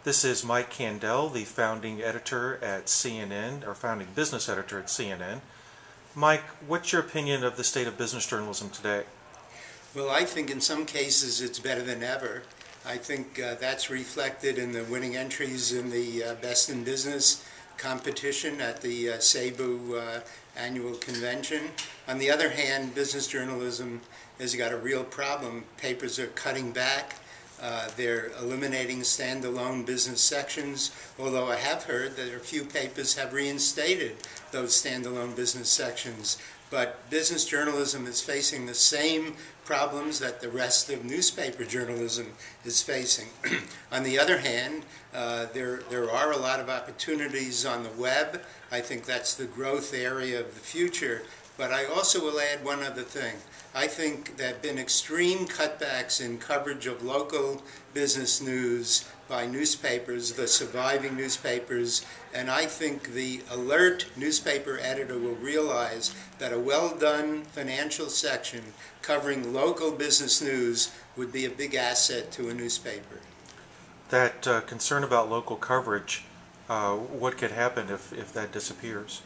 This is Mike Kandel, the founding editor at CNN, or founding business editor at CNN. Mike, what's your opinion of the state of business journalism today? Well, I think in some cases it's better than ever. I think that's reflected in the winning entries in the Best in Business competition at the SABEW annual convention. On the other hand, business journalism has got a real problem. Papers are cutting back. They're eliminating standalone business sections, although I have heard that a few papers have reinstated those standalone business sections. But business journalism is facing the same problems that the rest of newspaper journalism is facing. On the other hand, there are a lot of opportunities on the web. I think that's the growth area of the future. But I also will add one other thing. I think there have been extreme cutbacks in coverage of local business news by newspapers, the surviving newspapers, and I think the alert newspaper editor will realize that a well-done financial section covering local business news would be a big asset to a newspaper. That concern about local coverage, what could happen if that disappears?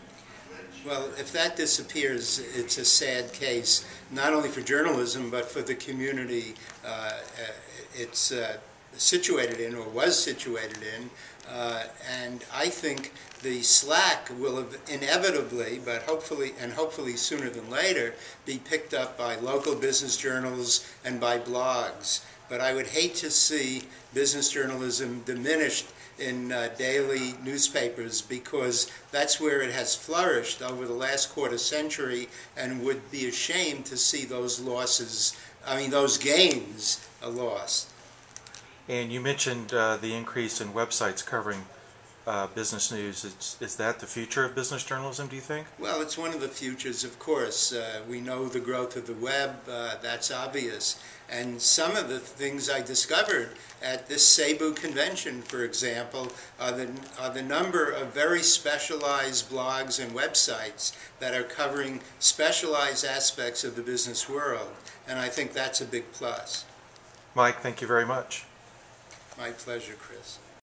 Well, if that disappears, it's a sad case, not only for journalism, but for the community it's situated in, or was situated in. And I think the slack will inevitably, but hopefully sooner than later, be picked up by local business journals and by blogs. But I would hate to see business journalism diminished in daily newspapers, because that's where it has flourished over the last quarter century, and would be ashamed to see those gains lost. And you mentioned the increase in websites covering business news. Is that the future of business journalism, do you think? Well, it's one of the futures, of course. We know the growth of the web, that's obvious. And some of the things I discovered at this SABEW convention, for example, are the number of very specialized blogs and websites that are covering specialized aspects of the business world. And I think that's a big plus. Mike, thank you very much. My pleasure, Chris.